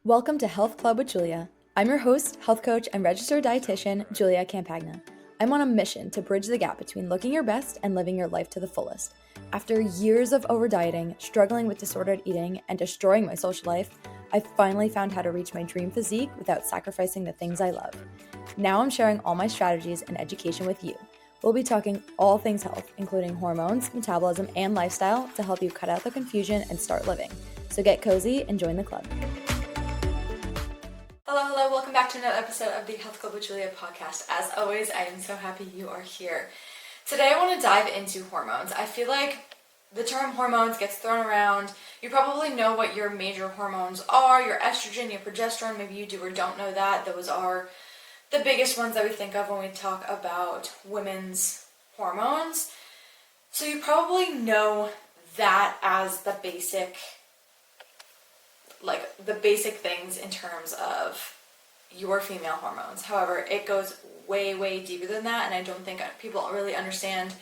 Welcome to Health Club with Julia. I'm your host, health coach, and registered dietitian, Julia Campagna. I'm on a mission to bridge the gap between looking your best and living your life to the fullest. After years of over dieting, struggling with disordered eating, and destroying my social life, I finally found how to reach my dream physique without sacrificing the things I love. Now I'm sharing all my strategies and education with you. We'll be talking all things health, including hormones, metabolism, and lifestyle to help you cut out the confusion and start living. So get cozy and join the club. Hello, welcome back to another episode of the Health Club with Julia podcast. As always, I am so happy you are here. Today I want to dive into hormones. I feel like the term hormones gets thrown around. You probably know what your major hormones are, your estrogen, your progesterone. Maybe you do or don't know that. Those are the biggest ones that we think of when we talk about women's hormones. So you probably know that as the basic things in terms of your female hormones. However, it goes way, way deeper than that, and I don't think people really understand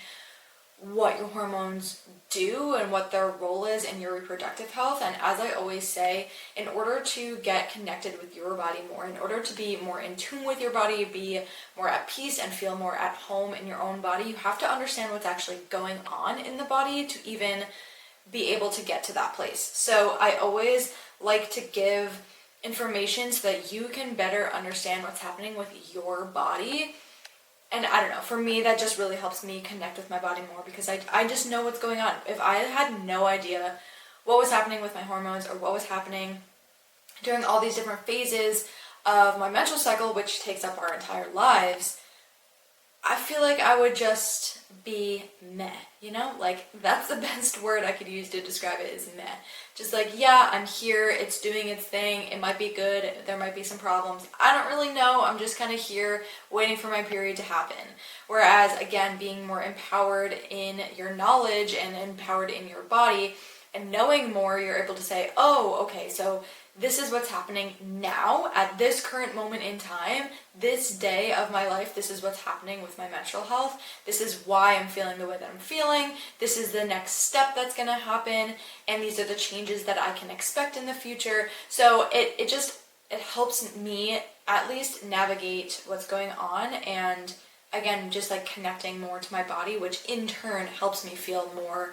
what your hormones do and what their role is in your reproductive health. And as I always say, in order to get connected with your body more, in order to be more in tune with your body, be more at peace and feel more at home in your own body, you have to understand what's actually going on in the body to even be able to get to that place. So I always like to give information so that you can better understand what's happening with your body. And I don't know, for me, that just really helps me connect with my body more because I just know what's going on. If I had no idea what was happening with my hormones or what was happening during all these different phases of my menstrual cycle, which takes up our entire lives, I feel like I would just be meh, Like, that's the best word I could use to describe it is meh. Just like, yeah, I'm here, it's doing its thing, it might be good, there might be some problems. I don't really know, I'm just kind of here waiting for my period to happen. Whereas, again, being more empowered in your knowledge and empowered in your body and knowing more, you're able to say, oh, okay, so this is what's happening now at this current moment in time, this day of my life. This is what's happening with my menstrual health. This is why I'm feeling the way that I'm feeling. This is the next step that's going to happen. And these are the changes that I can expect in the future. So it helps me at least navigate what's going on. And again, just like connecting more to my body, which in turn helps me feel more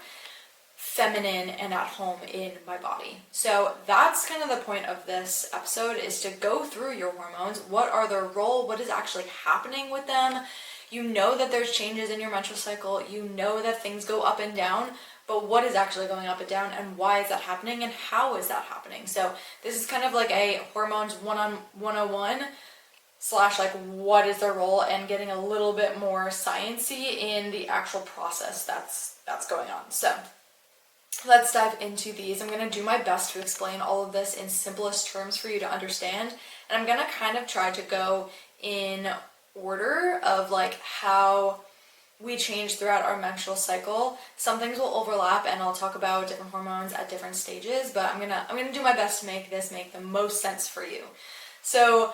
feminine and at home in my body. So that's kind of the point of this episode, is to go through your hormones. What are their role? What is actually happening with them? You know that there's changes in your menstrual cycle. You know that things go up and down, but what is actually going up and down, and why is that happening, and how is that happening? So this is kind of like a hormones 101 slash like what is their role, and getting a little bit more sciencey in the actual process that's going on. So let's dive into these. I'm going to do my best to explain all of this in simplest terms for you to understand. And I'm going to kind of try to go in order of like how we change throughout our menstrual cycle. Some things will overlap and I'll talk about different hormones at different stages, but I'm going to do my best to make this make the most sense for you. So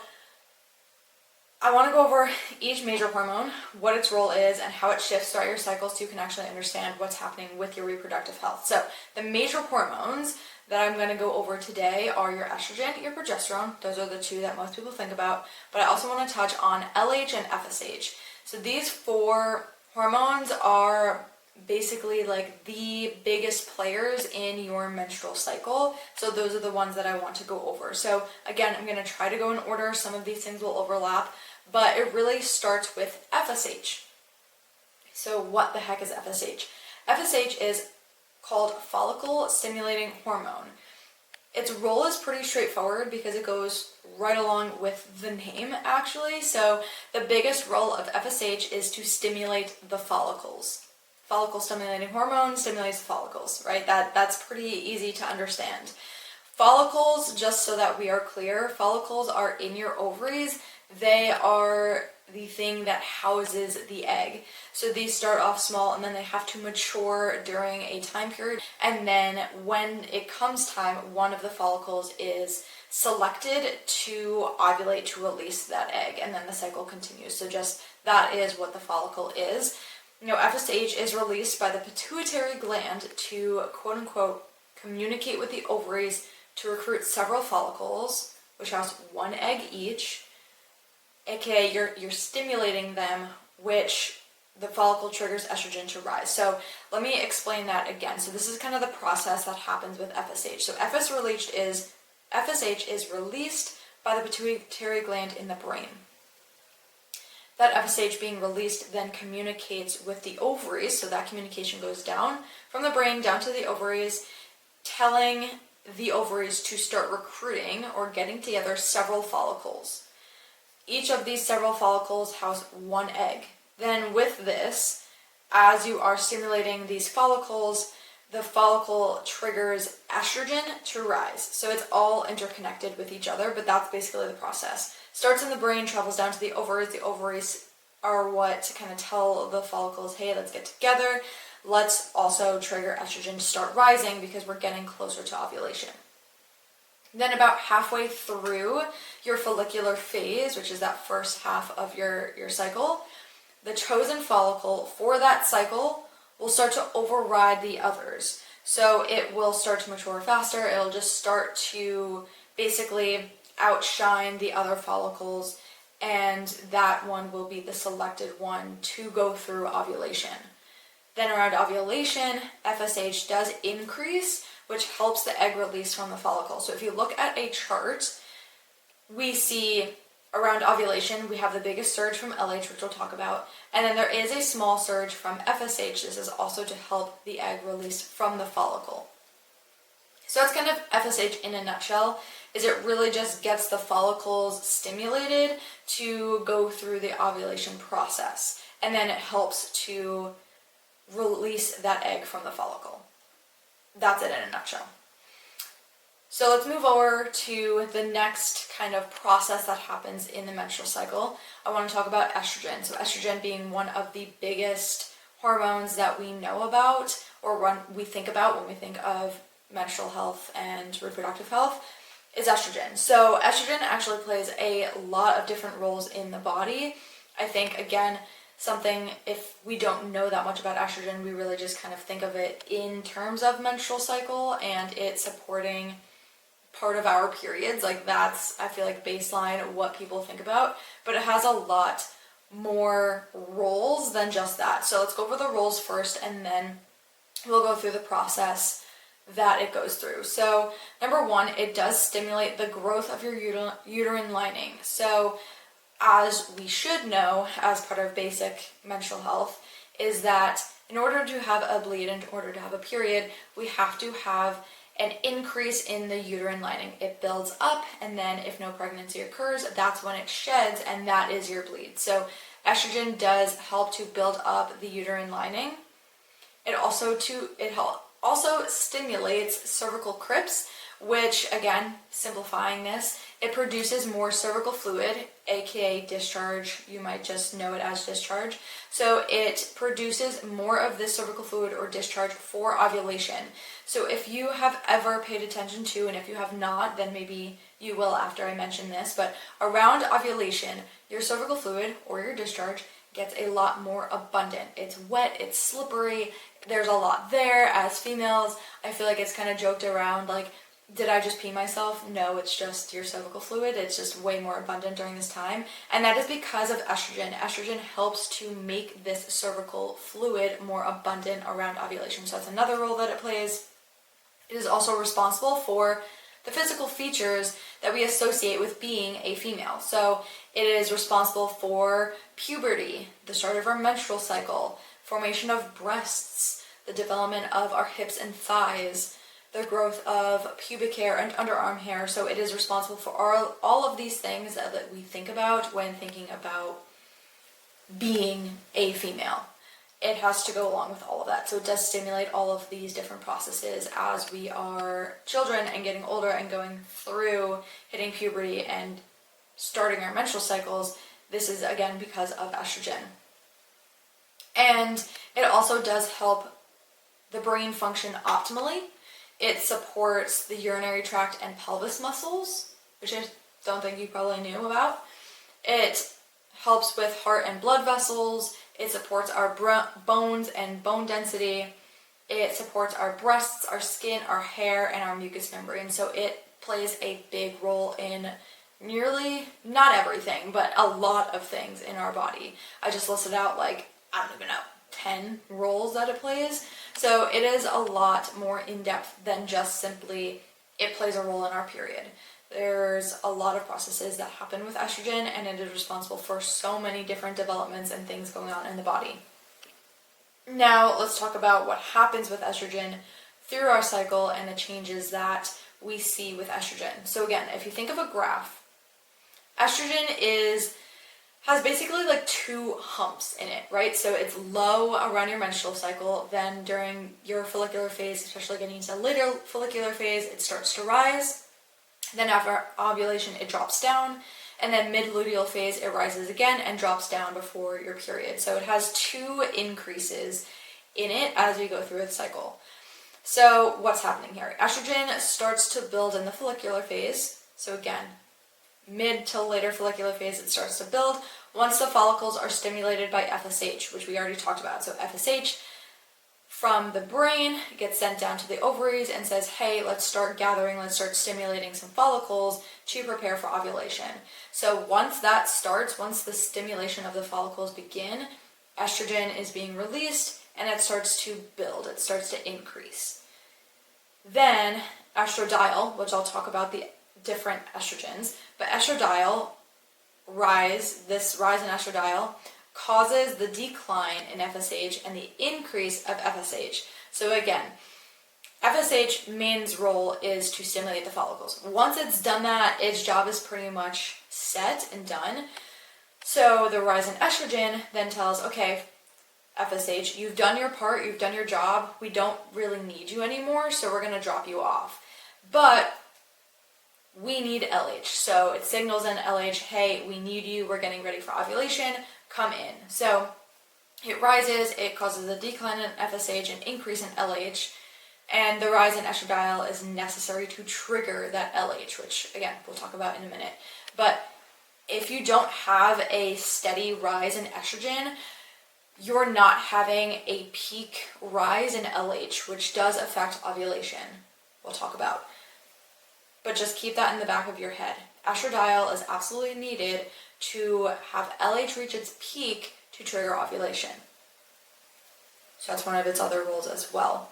I want to go over each major hormone, what its role is, and how it shifts throughout your cycle so you can actually understand what's happening with your reproductive health. So the major hormones that I'm going to go over today are your estrogen, your progesterone. Those are the two that most people think about. But I also want to touch on LH and FSH. So these four hormones are basically like the biggest players in your menstrual cycle. So those are the ones that I want to go over. So again, I'm going to try to go in order. Some of these things will overlap, but it really starts with FSH. So what the heck is FSH? FSH is called follicle stimulating hormone. Its role is pretty straightforward because it goes right along with the name actually. So the biggest role of FSH is to stimulate the follicles. Follicle stimulating hormone stimulates the follicles, right? That's pretty easy to understand. Follicles, just so that we are clear, follicles are in your ovaries. They are the thing that houses the egg. So these start off small and then they have to mature during a time period. And then when it comes time, one of the follicles is selected to ovulate, to release that egg, and then the cycle continues. So just that is what the follicle is. FSH is released by the pituitary gland to quote unquote communicate with the ovaries to recruit several follicles which house one egg each, aka you're stimulating them, which the follicle triggers estrogen to rise. So let me explain that again. So this is kind of the process that happens with FSH. So FSH is released by the pituitary gland in the brain. That FSH being released then communicates with the ovaries, so that communication goes down from the brain down to the ovaries, telling the ovaries to start recruiting or getting together several follicles. Each of these several follicles house one egg. Then with this, as you are stimulating these follicles, the follicle triggers estrogen to rise. So it's all interconnected with each other, but that's basically the process. Starts in the brain, travels down to the ovaries. The ovaries are what kind of tell the follicles, hey, let's get together. Let's also trigger estrogen to start rising because we're getting closer to ovulation. Then about halfway through your follicular phase, which is that first half of your cycle, the chosen follicle for that cycle will start to override the others. So it will start to mature faster. It'll just start to basically outshine the other follicles, and that one will be the selected one to go through ovulation. Then around ovulation, FSH does increase, which helps the egg release from the follicle. So if you look at a chart, we see around ovulation, we have the biggest surge from LH, which we'll talk about, and then there is a small surge from FSH. This is also to help the egg release from the follicle. So that's kind of FSH in a nutshell, is it really just gets the follicles stimulated to go through the ovulation process, and then it helps to release that egg from the follicle. That's it in a nutshell. So let's move over to the next kind of process that happens in the menstrual cycle. I want to talk about estrogen. So estrogen being one of the biggest hormones that we know about, or when we think about when we think of menstrual health and reproductive health, is estrogen. So estrogen actually plays a lot of different roles in the body. I think, again, something, if we don't know that much about estrogen, we really just kind of think of it in terms of menstrual cycle and it supporting part of our periods. Like that's, I feel like, baseline what people think about, but it has a lot more roles than just that. So let's go over the roles first and then we'll go through the process that it goes through. So number one, it does stimulate the growth of your uterine lining. So as we should know, as part of basic menstrual health, is that in order to have a bleed, in order to have a period, we have to have an increase in the uterine lining. It builds up, and then if no pregnancy occurs, that's when it sheds, and that is your bleed. So estrogen does help to build up the uterine lining. It also stimulates cervical crypts, which, again, simplifying this, it produces more cervical fluid, aka discharge. You might just know it as discharge. So it produces more of this cervical fluid or discharge for ovulation. So if you have ever paid attention to, and if you have not, then maybe you will after I mention this, but around ovulation, your cervical fluid or your discharge gets a lot more abundant. It's wet, it's slippery, there's a lot there. As females, I feel like it's kind of joked around like, did I just pee myself? No, it's just your cervical fluid. It's just way more abundant during this time. And that is because of estrogen. Estrogen helps to make this cervical fluid more abundant around ovulation. So that's another role that it plays. It is also responsible for the physical features that we associate with being a female. So it is responsible for puberty, the start of our menstrual cycle, formation of breasts, the development of our hips and thighs, the growth of pubic hair and underarm hair. So it is responsible for all of these things that we think about when thinking about being a female. It has to go along with all of that. So it does stimulate all of these different processes as we are children and getting older and going through hitting puberty and starting our menstrual cycles. This is, again, because of estrogen. And it also does help the brain function optimally. It supports the urinary tract and pelvis muscles, which I don't think you probably knew about. It helps with heart and blood vessels. It supports our bones and bone density. It supports our breasts, our skin, our hair, and our mucous membrane. So it plays a big role in nearly, not everything, but a lot of things in our body. I just listed out like, I don't even know, 10 roles that it plays. So it is a lot more in-depth than just simply it plays a role in our period. There's a lot of processes that happen with estrogen, and it is responsible for so many different developments and things going on in the body. Now let's talk about what happens with estrogen through our cycle and the changes that we see with estrogen. So again, if you think of a graph, estrogen has basically like two humps in it, right? So it's low around your menstrual cycle, then during your follicular phase, especially getting into later follicular phase, it starts to rise. Then after ovulation, it drops down, and then mid-luteal phase, it rises again and drops down before your period. So it has two increases in it as we go through the cycle. So what's happening here? Estrogen starts to build in the follicular phase. So again, mid to later follicular phase, it starts to build once the follicles are stimulated by FSH, which we already talked about. So FSH from the brain gets sent down to the ovaries and says, hey, let's start gathering, let's start stimulating some follicles to prepare for ovulation. So once that starts, once the stimulation of the follicles begin, estrogen is being released and it starts to build, it starts to increase. Then estradiol, which I'll talk about the different estrogens, but estradiol this rise in estradiol causes the decline in FSH and the increase of FSH. So again, FSH main's role is to stimulate the follicles. Once it's done that, its job is pretty much set and done. So the rise in estrogen then tells, okay, FSH, you've done your part, you've done your job, we don't really need you anymore, so we're going to drop you off. But we need LH. So it signals in LH, hey, we need you, we're getting ready for ovulation, come in. So it rises, it causes a decline in FSH and increase in LH, and the rise in estradiol is necessary to trigger that LH, which again, we'll talk about in a minute. But if you don't have a steady rise in estrogen, you're not having a peak rise in LH, which does affect ovulation. We'll talk about. But just keep that in the back of your head. Estradiol is absolutely needed to have LH reach its peak to trigger ovulation. So that's one of its other roles as well.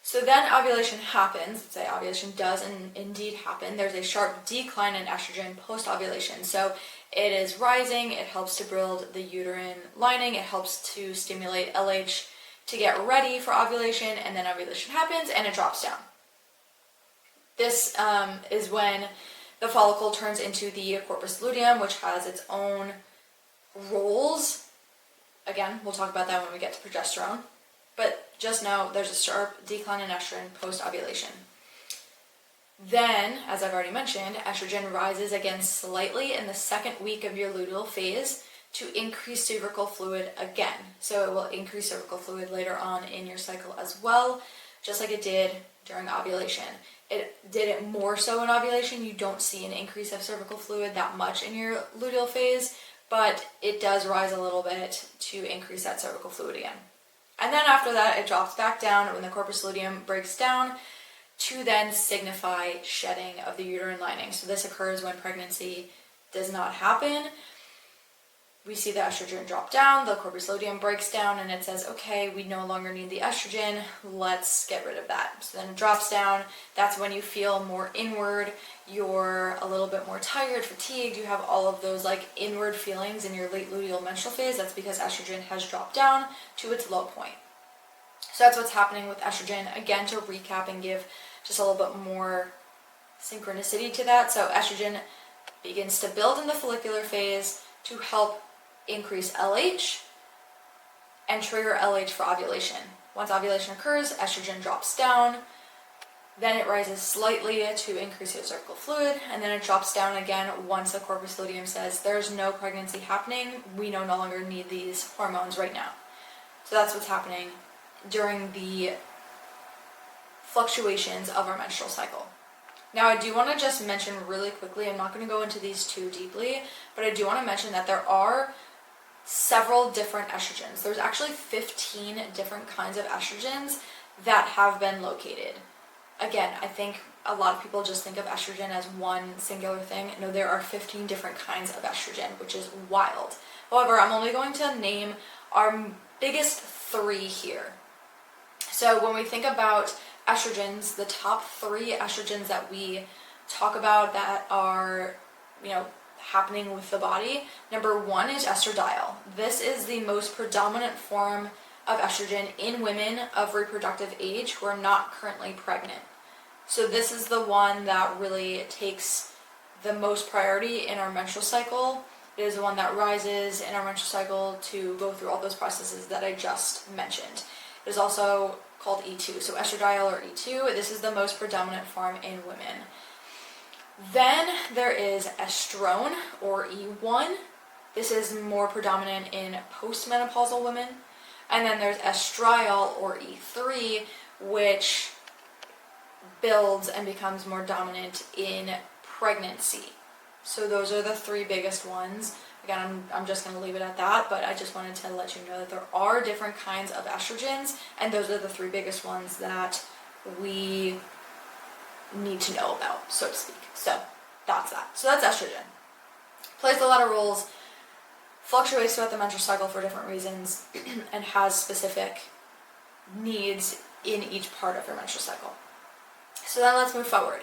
So then ovulation happens. Let's say ovulation does indeed happen. There's a sharp decline in estrogen post-ovulation. So it is rising, it helps to build the uterine lining, it helps to stimulate LH to get ready for ovulation, and then ovulation happens and it drops down. This is when the follicle turns into the corpus luteum, which has its own roles. Again, we'll talk about that when we get to progesterone. But just know there's a sharp decline in estrogen post-ovulation. Then, as I've already mentioned, estrogen rises again slightly in the second week of your luteal phase to increase cervical fluid again. So it will increase cervical fluid later on in your cycle as well, just like it did during ovulation. It did it more so in ovulation. You don't see an increase of cervical fluid that much in your luteal phase, but it does rise a little bit to increase that cervical fluid again. And then after that, it drops back down when the corpus luteum breaks down to then signify shedding of the uterine lining. So this occurs when pregnancy does not happen. We see the estrogen drop down, the corpus luteum breaks down, and it says, okay, we no longer need the estrogen, let's get rid of that. So then it drops down. That's when you feel more inward, you're a little bit more tired, fatigued, you have all of those like inward feelings in your late luteal menstrual phase. That's because estrogen has dropped down to its low point. So that's what's happening with estrogen. Again, to recap and give just a little bit more synchronicity to that. So estrogen begins to build in the follicular phase to help increase LH and trigger LH for ovulation. Once ovulation occurs, estrogen drops down, then it rises slightly to increase your cervical fluid, and then it drops down again once the corpus luteum says there's no pregnancy happening, we no longer need these hormones right now. So that's what's happening during the fluctuations of our menstrual cycle. Now, I do want to just mention really quickly, I'm not going to go into these too deeply, but I do want to mention that there are several different estrogens. There's actually 15 different kinds of estrogens that have been located. again, I think a lot of people just think of estrogen as one singular thing. No, there are 15 different kinds of estrogen, which is wild. However, I'm only going to name our biggest 3 here. So when we think about estrogens, the top 3 estrogens that we talk about that are, happening with the body, number 1 is estradiol. This is the most predominant form of estrogen in women of reproductive age who are not currently pregnant. So this is the one that really takes the most priority in our menstrual cycle. It is the one that rises in our menstrual cycle to go through all those processes that I just mentioned. It is also called E2, so estradiol or E2. This is the most predominant form in women. Then there is estrone or E1. This is more predominant in postmenopausal women. And then there's estriol or E3, which builds and becomes more dominant in pregnancy. So those are the 3 biggest ones. Again, I'm just going to leave it at that, but I just wanted to let you know that there are different kinds of estrogens, and those are the 3 biggest ones that we need to know about, so to speak. So that's that. So that's estrogen. Plays a lot of roles, fluctuates throughout the menstrual cycle for different reasons, and has specific needs in each part of your menstrual cycle. So then let's move forward.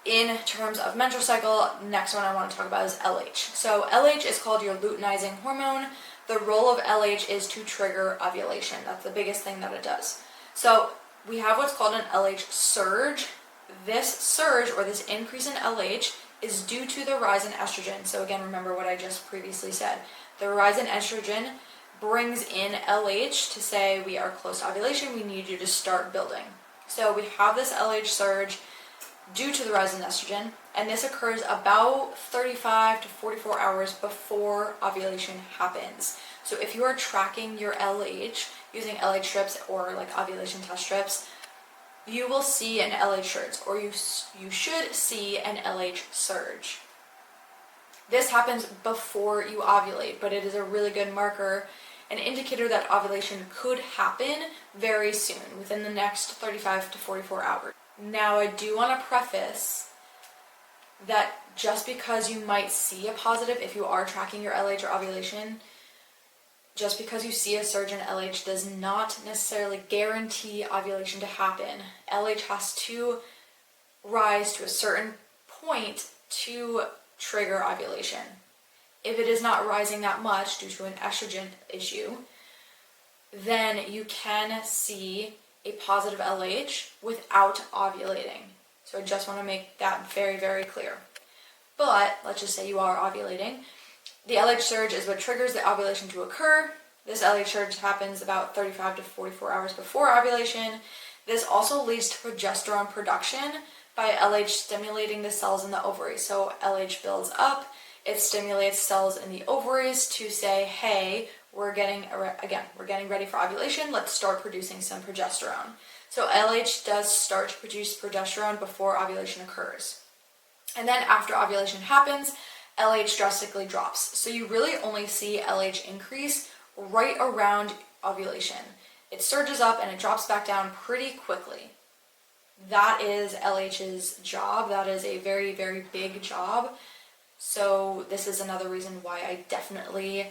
In terms of menstrual cycle, next one I want to talk about is LH. So LH is called your luteinizing hormone. The role of LH is to trigger ovulation. That's the biggest thing that it does. So we have what's called an LH surge. This surge, or this increase in LH, is due to the rise in estrogen. So again, remember what I just previously said. The rise in estrogen brings in LH to say we are close to ovulation, we need you to start building. So we have this LH surge due to the rise in estrogen, and this occurs about 35 to 44 hours before ovulation happens. So if you are tracking your LH using LH strips or like ovulation test strips, you will see an LH surge, or you should see an LH surge. This happens before you ovulate, but it is a really good marker, an indicator that ovulation could happen very soon, within the next 35 to 44 hours. Now, I do want to preface that just because you might see a positive, if you are tracking your LH or ovulation, just because you see a surge in LH does not necessarily guarantee ovulation to happen. LH has to rise to a certain point to trigger ovulation. If it is not rising that much due to an estrogen issue, then you can see a positive LH without ovulating. So I just want to make that very, very clear. But let's just say you are ovulating. The LH surge is what triggers the ovulation to occur. This LH surge happens about 35 to 44 hours before ovulation. This also leads to progesterone production by LH stimulating the cells in the ovaries. So LH builds up, it stimulates cells in the ovaries to say, hey, we're getting ready for ovulation, let's start producing some progesterone. So LH does start to produce progesterone before ovulation occurs. And then after ovulation happens, LH drastically drops. So you really only see LH increase right around ovulation. It surges up and it drops back down pretty quickly. That is LH's job. That is a very, very big job. So this is another reason why I definitely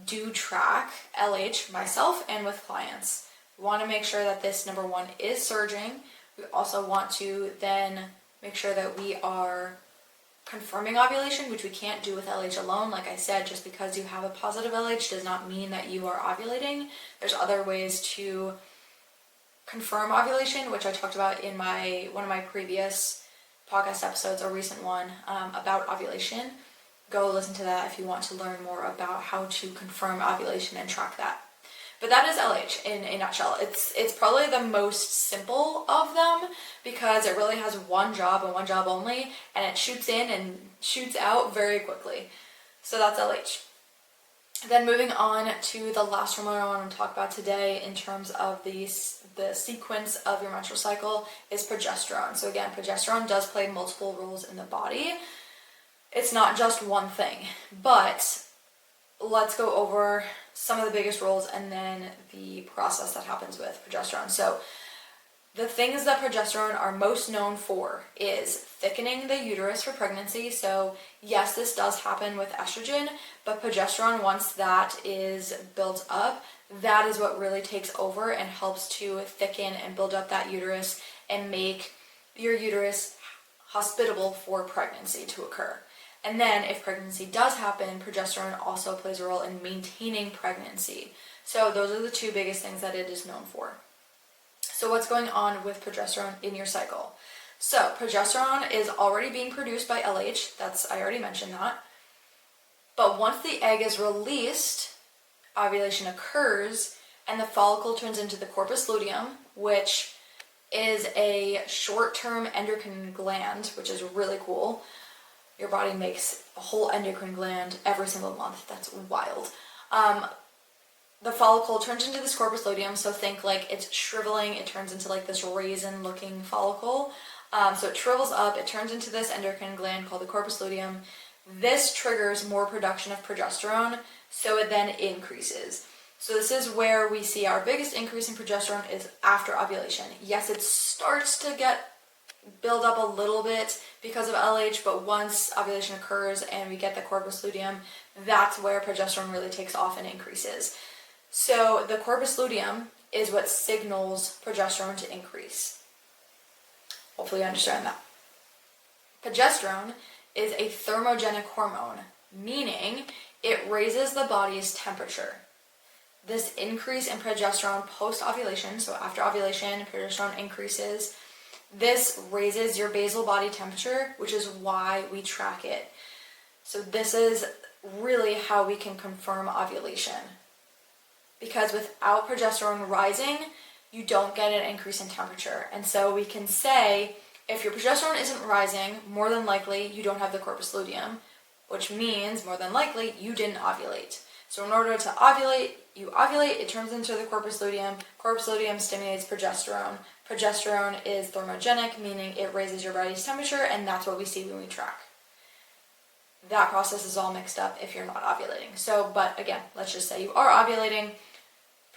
do track LH myself and with clients. We want to make sure that this, number 1, is surging. We also want to then make sure that we are confirming ovulation, which we can't do with LH alone. Like I said, just because you have a positive LH does not mean that you are ovulating. There's other ways to confirm ovulation, which I talked about in one of my previous podcast episodes, a recent one about ovulation. Go listen to that if you want to learn more about how to confirm ovulation and track that. But that is LH in a nutshell. It's probably the most simple of them because it really has one job and one job only, and it shoots in and shoots out very quickly. So that's LH. Then moving on to the last hormone I want to talk about today in terms of the sequence of your menstrual cycle is progesterone. So again, progesterone does play multiple roles in the body. It's not just one thing, but let's go over some of the biggest roles and then the process that happens with progesterone. So The things that progesterone are most known for is thickening the uterus for pregnancy. So yes, this does happen with estrogen, but progesterone, once that is built up, that is what really takes over and helps to thicken and build up that uterus and make your uterus hospitable for pregnancy to occur. And then if pregnancy does happen, progesterone also plays a role in maintaining pregnancy. So those are the two biggest things that it is known for. So what's going on with progesterone in your cycle? So progesterone is already being produced by LH, I already mentioned that. But once the egg is released, ovulation occurs and the follicle turns into the corpus luteum, which is a short-term endocrine gland, which is really cool. Your body makes a whole endocrine gland every single month. That's wild. The follicle turns into this corpus luteum, so think like it's shriveling, it turns into like this raisin looking follicle. So it shrivels up, it turns into this endocrine gland called the corpus luteum. This triggers more production of progesterone, so it then increases. So this is where we see our biggest increase in progesterone is after ovulation. Yes, it starts to build up a little bit because of LH, but once ovulation occurs and we get the corpus luteum, that's where progesterone really takes off and increases. So the corpus luteum is what signals progesterone to increase. Hopefully you understand that. Progesterone is a thermogenic hormone, meaning it raises the body's temperature. This increase in progesterone post-ovulation, so after ovulation, progesterone increases. This raises your basal body temperature, which is why we track it. So this is really how we can confirm ovulation. Because without progesterone rising, you don't get an increase in temperature. And so we can say, if your progesterone isn't rising, more than likely you don't have the corpus luteum, which means more than likely you didn't ovulate. So in order to ovulate, you ovulate, it turns into the corpus luteum. Corpus luteum stimulates progesterone. Progesterone is thermogenic, meaning it raises your body's temperature, and that's what we see when we track. That process is all mixed up if you're not ovulating. So, but again, let's just say you are ovulating.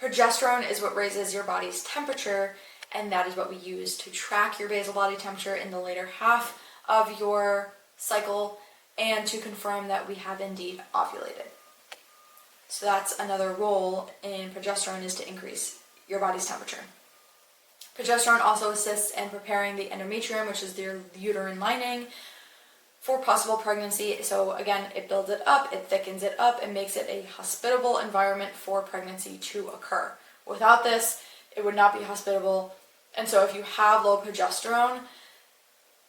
Progesterone is what raises your body's temperature, and that is what we use to track your basal body temperature in the later half of your cycle and to confirm that we have indeed ovulated. So that's another role in progesterone, is to increase your body's temperature. Progesterone also assists in preparing the endometrium, which is the uterine lining, for possible pregnancy. So again, it builds it up, it thickens it up, and makes it a hospitable environment for pregnancy to occur. Without this, it would not be hospitable. And so if you have low progesterone,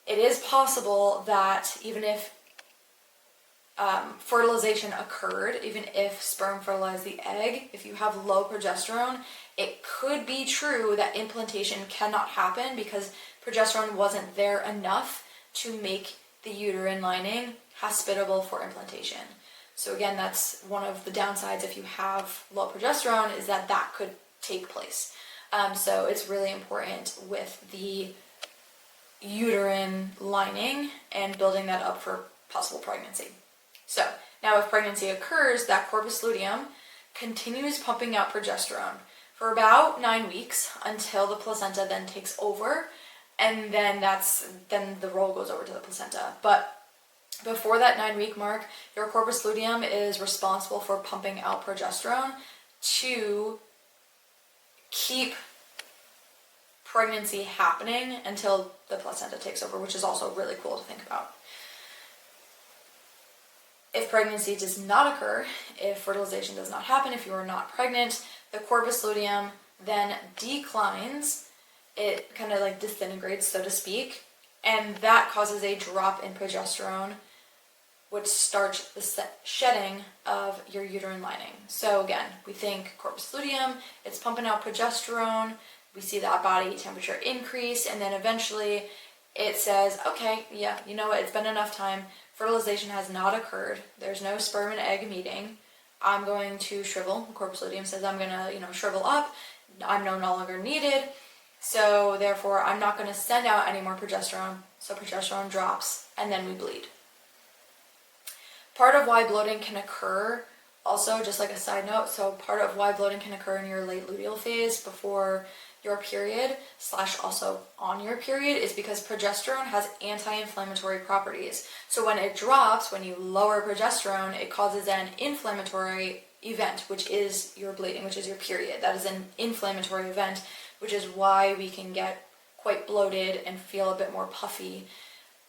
it is possible that even if fertilization occurred, even if sperm fertilized the egg, if you have low progesterone, it could be true that implantation cannot happen because progesterone wasn't there enough to make the uterine lining hospitable for implantation. So again, that's one of the downsides if you have low progesterone, is that could take place. So it's really important with the uterine lining and building that up for possible pregnancy. So now if pregnancy occurs, that corpus luteum continues pumping out progesterone for about 9 weeks until the placenta then takes over, and then the role goes over to the placenta. But before that 9-week mark, your corpus luteum is responsible for pumping out progesterone to keep pregnancy happening until the placenta takes over, which is also really cool to think about. If pregnancy does not occur, if fertilization does not happen, if you are not pregnant, the corpus luteum then declines. It kind of like disintegrates, so to speak, and that causes a drop in progesterone, which starts the shedding of your uterine lining. So again, we think corpus luteum, it's pumping out progesterone, we see that body temperature increase, and then eventually it says, okay, yeah, you know what, it's been enough time, fertilization has not occurred, there's no sperm and egg meeting, I'm going to shrivel. The corpus luteum says I'm going to, shrivel up, I'm no longer needed, so therefore I'm not going to send out any more progesterone, so progesterone drops, and then we bleed. Part of why bloating can occur, also just like a side note, so part of why bloating can occur in your late luteal phase before your period / also on your period is because progesterone has anti-inflammatory properties. So when it drops, when you lower progesterone, it causes an inflammatory event, which is your bleeding, which is your period. That is an inflammatory event, which is why we can get quite bloated and feel a bit more puffy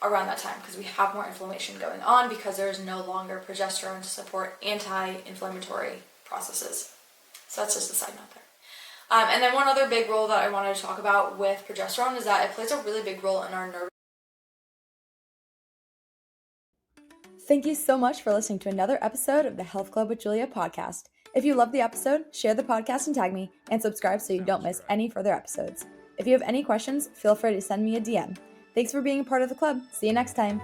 around that time, because we have more inflammation going on because there is no longer progesterone to support anti-inflammatory processes. So that's just a side note there. And then one other big role that I wanted to talk about with progesterone is that it plays a really big role in our nervous. Thank you so much for listening to another episode of the Health Club with Julia podcast. If you love the episode, share the podcast and tag me, and subscribe so you don't miss any further episodes. If you have any questions, feel free to send me a DM. Thanks for being a part of the club. See you next time.